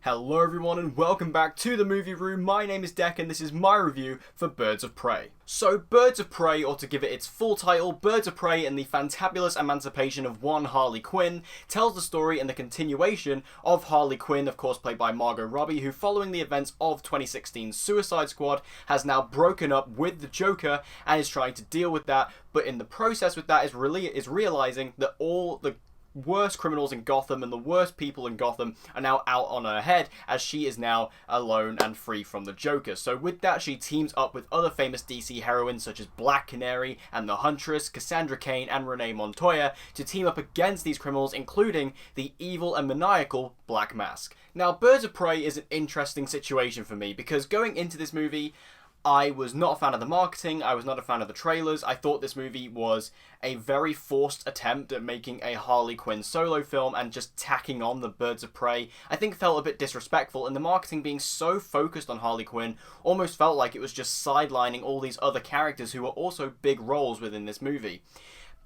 Hello everyone and welcome back to the movie room. My name is Declan and this is my review for Birds of Prey. So Birds of Prey, or to give it its full title, Birds of Prey and the Fantabulous Emancipation of one Harley Quinn, tells the story and the continuation of Harley Quinn, of course played by Margot Robbie, who following the events of 2016's Suicide Squad has now broken up with the Joker and is trying to deal with that, but in the process with that is realizing that all the worst criminals in Gotham and the worst people in Gotham are now out on her head, as she is now alone and free from the Joker. So with that, she teams up with other famous DC heroines such as Black Canary and the Huntress, Cassandra Cain and Renee Montoya to team up against these criminals, including the evil and maniacal Black Mask. Now, Birds of Prey is an interesting situation for me because going into this movie, I was not a fan of the marketing, I was not a fan of the trailers. I thought this movie was a very forced attempt at making a Harley Quinn solo film and just tacking on the Birds of Prey. I think felt a bit disrespectful, and the marketing being so focused on Harley Quinn almost felt like it was just sidelining all these other characters who were also big roles within this movie.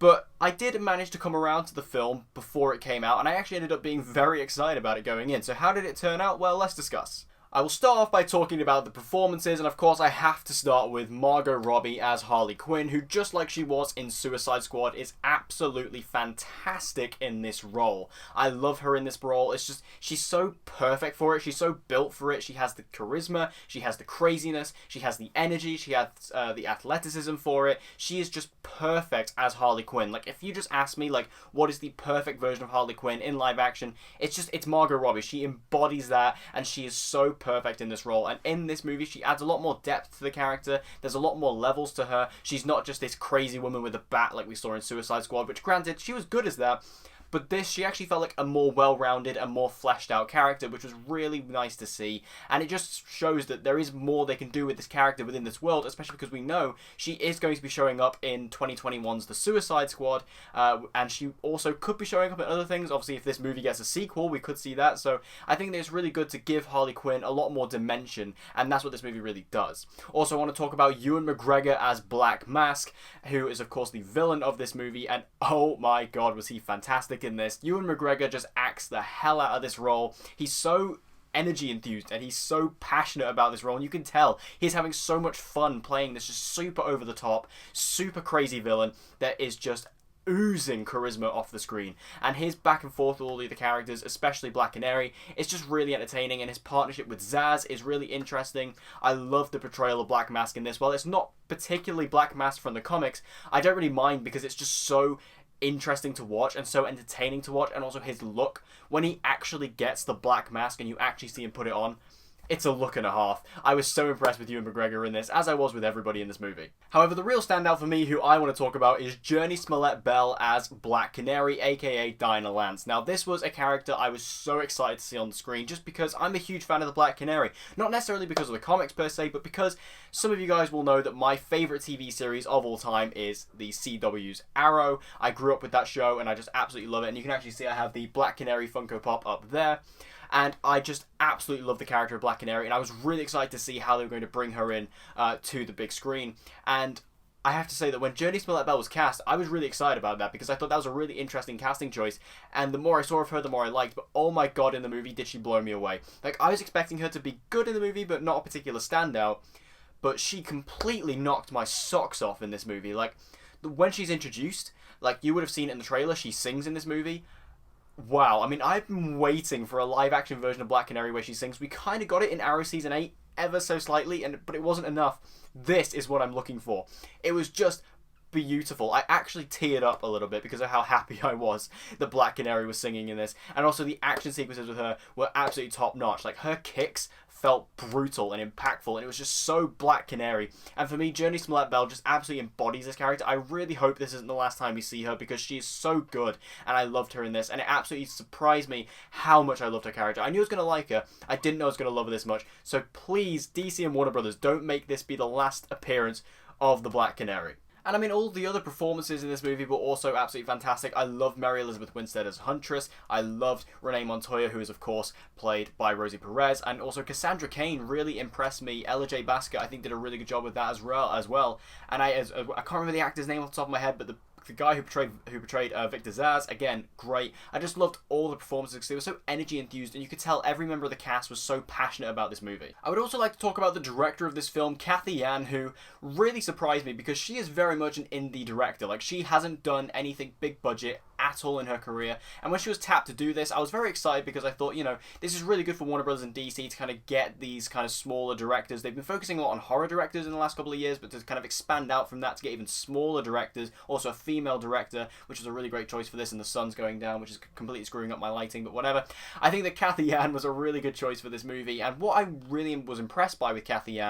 But I did manage to come around to the film before it came out, and I actually ended up being very excited about it going in. So how did it turn out? Well, let's discuss. I will start off by talking about the performances, and of course I have to start with Margot Robbie as Harley Quinn, who, just like she was in Suicide Squad, is absolutely fantastic in this role. I love her in this role. It's just, she's so perfect for it, she's so built for it. She has the charisma, she has the craziness, she has the energy, she has the athleticism for it. She is just perfect as Harley Quinn. Like, if you just ask me, like, what is the perfect version of Harley Quinn in live action, it's Margot Robbie. She embodies that, and she is so perfect in this role, and in this movie she adds a lot more depth to the character. There's a lot more levels to her. She's not just this crazy woman with a bat like we saw in Suicide Squad, which granted she was good as that, but this, she actually felt like a more well-rounded and more fleshed out character, which was really nice to see. And it just shows that there is more they can do with this character within this world, especially because we know she is going to be showing up in 2021's The Suicide Squad, and she also could be showing up in other things. Obviously, if this movie gets a sequel, we could see that. So I think that it's really good to give Harley Quinn a lot more dimension, and that's what this movie really does. Also, I want to talk about Ewan McGregor as Black Mask, who is, of course, the villain of this movie, and oh my god, was he fantastic in this. Ewan McGregor just acts the hell out of this role. He's so energy enthused and he's so passionate about this role, and you can tell he's having so much fun playing this just super over the top, super crazy villain that is just oozing charisma off the screen. And his back and forth with all the other characters, especially Black Canary, is just really entertaining, and his partnership with Zsasz is really interesting. I love the portrayal of Black Mask in this. While it's not particularly Black Mask from the comics, I don't really mind because it's just so interesting to watch and so entertaining to watch. And also his look, when he actually gets the Black Mask and you actually see him put it on, it's a look and a half. I was so impressed with Ewan McGregor in this, as I was with everybody in this movie. However, the real standout for me, who I want to talk about, is Jurnee Smollett-Bell as Black Canary, aka Dinah Lance. Now, this was a character I was so excited to see on the screen, just because I'm a huge fan of the Black Canary. Not necessarily because of the comics per se, but because some of you guys will know that my favourite TV series of all time is the CW's Arrow. I grew up with that show, and I just absolutely love it, and you can actually see I have the Black Canary Funko Pop up there. And I just absolutely love the character of Black Canary, and I was really excited to see how they were going to bring her in to the big screen. And I have to say that when Jurnee Smollett-Bell was cast, I was really excited about that because I thought that was a really interesting casting choice. And the more I saw of her, the more I liked. But oh my god, in the movie, did she blow me away. Like, I was expecting her to be good in the movie, but not a particular standout. But she completely knocked my socks off in this movie. Like, when she's introduced, like you would have seen it in the trailer, she sings in this movie. Wow, I mean, I've been waiting for a live-action version of Black Canary where she sings. We kind of got it in Arrow Season 8, ever so slightly, but it wasn't enough. This is what I'm looking for. It was just beautiful. I actually teared up a little bit because of how happy I was that Black Canary was singing in this. And also the action sequences with her were absolutely top-notch. Like, her kicks felt brutal and impactful, and it was just so Black Canary. And for me, Jurnee Smollett-Bell just absolutely embodies this character. I really hope this isn't the last time we see her because she is so good, and I loved her in this, and it absolutely surprised me how much I loved her character. I knew I was going to like her. I didn't know I was going to love her this much. So please, DC and Warner Brothers, don't make this be the last appearance of the Black Canary. And I mean, all the other performances in this movie were also absolutely fantastic. I loved Mary Elizabeth Winstead as Huntress. I loved Renee Montoya, who is, of course, played by Rosie Perez. And also Cassandra Cain really impressed me. Ella J. Basker, I think, did a really good job with that as well. And I can't remember the actor's name off the top of my head, but the the guy who portrayed Victor Zsasz, again, great. I just loved all the performances because they were so energy infused, and you could tell every member of the cast was so passionate about this movie. I would also like to talk about the director of this film, Cathy, who really surprised me because she is very much an indie director. Like, she hasn't done anything big budget at all in her career, and when she was tapped to do this, I was very excited because I thought, this is really good for Warner Bros. And DC to kind of get these kind of smaller directors. They've been focusing a lot on horror directors in the last couple of years, but to kind of expand out from that to get even smaller directors, also a female director, which is a really great choice for this, and the sun's going down, which is completely screwing up my lighting, but whatever. I think that Cathy was a really good choice for this movie, and what I really was impressed by with Cathy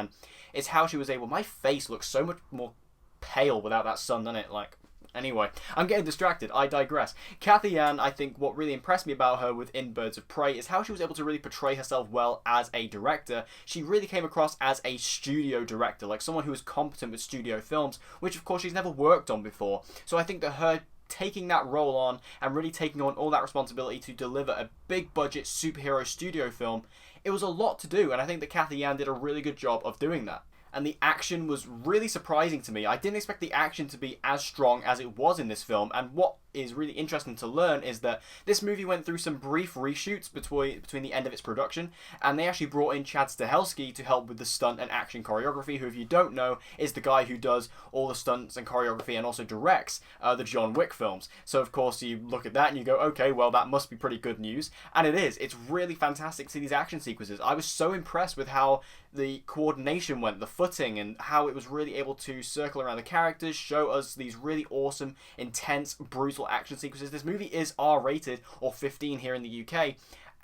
is how she was able, my face looks so much more pale without that sun, doesn't it? Like, anyway, I'm getting distracted. I digress. Cathy, I think what really impressed me about her within Birds of Prey is how she was able to really portray herself well as a director. She really came across as a studio director, like someone who was competent with studio films, which of course she's never worked on before. So I think that her taking that role on and really taking on all that responsibility to deliver a big budget superhero studio film, it was a lot to do, and I think that Cathy did a really good job of doing that. And the action was really surprising to me. I didn't expect the action to be as strong as it was in this film, and what is really interesting to learn is that this movie went through some brief reshoots between the end of its production, and they actually brought in Chad Stahelski to help with the stunt and action choreography, who, if you don't know, is the guy who does all the stunts and choreography and also directs the John Wick films. So of course you look at that and you go, okay, well that must be pretty good news, and it is. It's really fantastic to see these action sequences. I was so impressed with how the coordination went, the footing, and how it was really able to circle around the characters, show us these really awesome, intense, brutal action sequences. This movie is R-rated, or 15 here in the UK,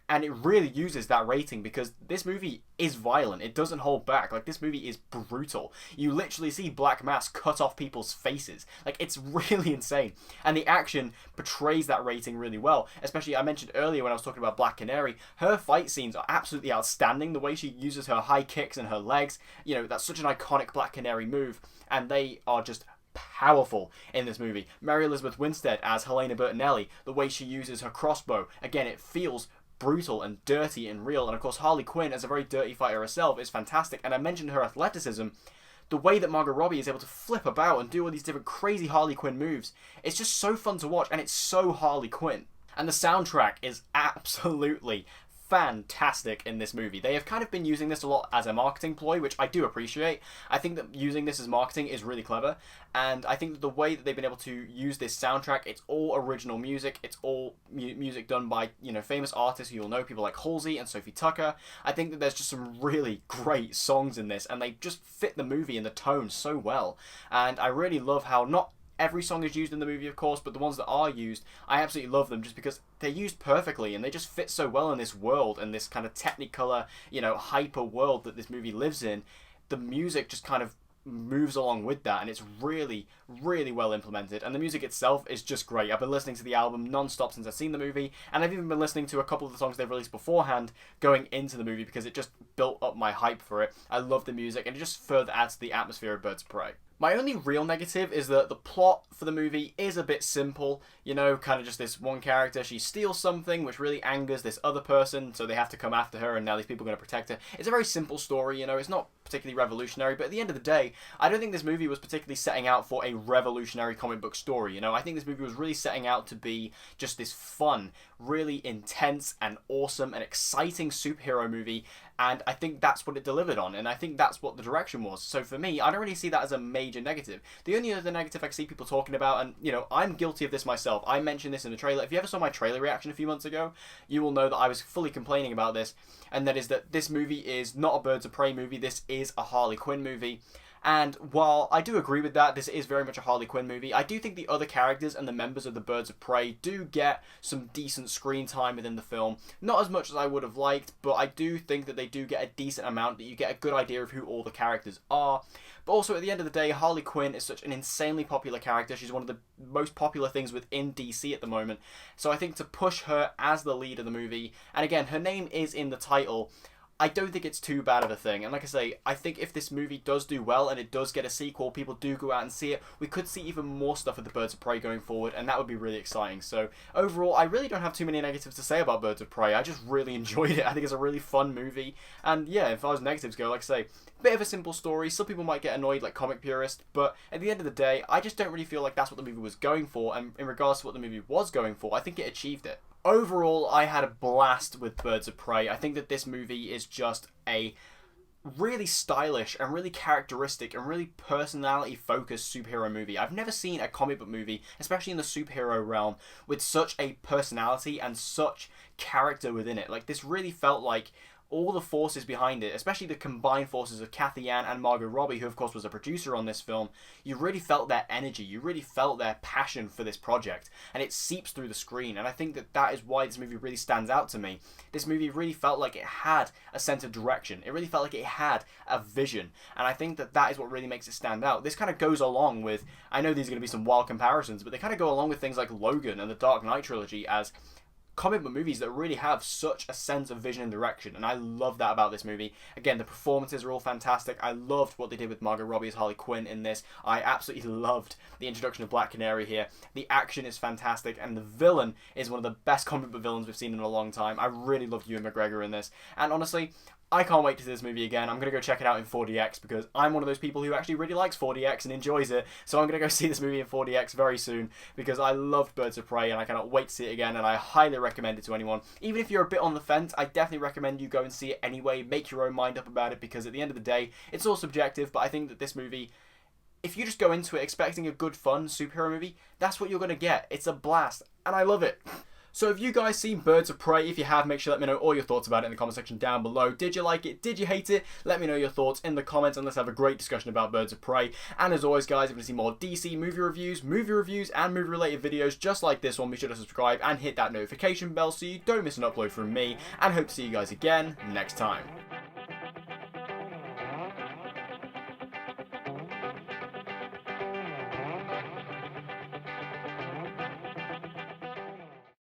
and it really uses that rating because this movie is violent. It doesn't hold back. Like, this movie is brutal. You literally see Black Mass cut off people's faces. Like, it's really insane. And the action portrays that rating really well. Especially, I mentioned earlier when I was talking about Black Canary, her fight scenes are absolutely outstanding. The way she uses her high kicks and her legs, that's such an iconic Black Canary move, and they are just powerful in this movie. Mary Elizabeth Winstead as Helena Bertinelli, the way she uses her crossbow, again, it feels brutal and dirty and real. And of course, Harley Quinn, as a very dirty fighter herself, is fantastic. And I mentioned her athleticism. The way that Margot Robbie is able to flip about and do all these different crazy Harley Quinn moves, it's just so fun to watch, and it's so Harley Quinn. And the soundtrack is absolutely fantastic in this movie. They have kind of been using this a lot as a marketing ploy, which I do appreciate. I think that using this as marketing is really clever, and I think that the way that they've been able to use this soundtrack, it's all original music, it's all music done by, famous artists who you'll know, people like Halsey and Sophie Tucker. I think that there's just some really great songs in this, and they just fit the movie and the tone so well, and I really love how not every song is used in the movie, of course, but the ones that are used, I absolutely love them just because they're used perfectly and they just fit so well in this world and this kind of technicolor, hyper world that this movie lives in. The music just kind of moves along with that, and it's really, really well implemented, and the music itself is just great. I've been listening to the album non-stop since I've seen the movie, and I've even been listening to a couple of the songs they've released beforehand going into the movie because it just built up my hype for it. I love the music, and it just further adds to the atmosphere of Birds of Prey. My only real negative is that the plot for the movie is a bit simple, kind of just this one character, she steals something which really angers this other person, so they have to come after her, and now these people are going to protect her. It's a very simple story, it's not particularly revolutionary, but at the end of the day, I don't think this movie was particularly setting out for a revolutionary comic book story, I think this movie was really setting out to be just this fun, really intense and awesome and exciting superhero movie, and I think that's what it delivered on, and I think that's what the direction was. So for me, I don't really see that as a major negative. The only other negative I can see people talking about, and I'm guilty of this myself, I mentioned this in the trailer. If you ever saw my trailer reaction a few months ago, you will know that I was fully complaining about this, and that is that this movie is not a Birds of Prey movie, this is a Harley Quinn movie. And while I do agree with that, this is very much a Harley Quinn movie, I do think the other characters and the members of the Birds of Prey do get some decent screen time within the film. Not as much as I would have liked, but I do think that they do get a decent amount, that you get a good idea of who all the characters are. But also, at the end of the day, Harley Quinn is such an insanely popular character. She's one of the most popular things within DC at the moment. So I think to push her as the lead of the movie, and again, her name is in the title, I don't think it's too bad of a thing. And like I say, I think if this movie does do well and it does get a sequel, people do go out and see it, we could see even more stuff with the Birds of Prey going forward, and that would be really exciting. So overall, I really don't have too many negatives to say about Birds of Prey. I just really enjoyed it. I think it's a really fun movie. And yeah, as far as negatives go, like I say, bit of a simple story. Some people might get annoyed, like comic purists, but at the end of the day, I just don't really feel like that's what the movie was going for. And in regards to what the movie was going for, I think it achieved it. Overall, I had a blast with Birds of Prey. I think that this movie is just a really stylish and really characteristic and really personality-focused superhero movie. I've never seen a comic book movie, especially in the superhero realm, with such a personality and such character within it. Like, this really felt like all the forces behind it, especially the combined forces of Cathy and Margot Robbie, who of course was a producer on this film, you really felt their energy, you really felt their passion for this project, and it seeps through the screen, and I think that that is why this movie really stands out to me. This movie really felt like it had a sense of direction, it really felt like it had a vision, and I think that that is what really makes it stand out. This kind of goes along with, I know these are going to be some wild comparisons, but they kind of go along with things like Logan and the Dark Knight trilogy as comic book movies that really have such a sense of vision and direction, and I love that about this movie. Again, the performances are all fantastic. I loved what they did with Margot Robbie as Harley Quinn in this. I absolutely loved the introduction of Black Canary here. The action is fantastic, and the villain is one of the best comic book villains we've seen in a long time. I really loved Ewan McGregor in this, and honestly, I can't wait to see this movie again. I'm going to go check it out in 4DX because I'm one of those people who actually really likes 4DX and enjoys it. So I'm going to go see this movie in 4DX very soon because I loved Birds of Prey and I cannot wait to see it again, and I highly recommend it to anyone. Even if you're a bit on the fence, I definitely recommend you go and see it anyway. Make your own mind up about it because at the end of the day, it's all subjective, but I think that this movie, if you just go into it expecting a good, fun superhero movie, that's what you're going to get. It's a blast, and I love it. So have you guys seen Birds of Prey? If you have, make sure to let me know all your thoughts about it in the comment section down below. Did you like it? Did you hate it? Let me know your thoughts in the comments and let's have a great discussion about Birds of Prey. And as always guys, if you want to see more DC movie reviews and movie related videos just like this one, be sure to subscribe and hit that notification bell so you don't miss an upload from me, and hope to see you guys again next time.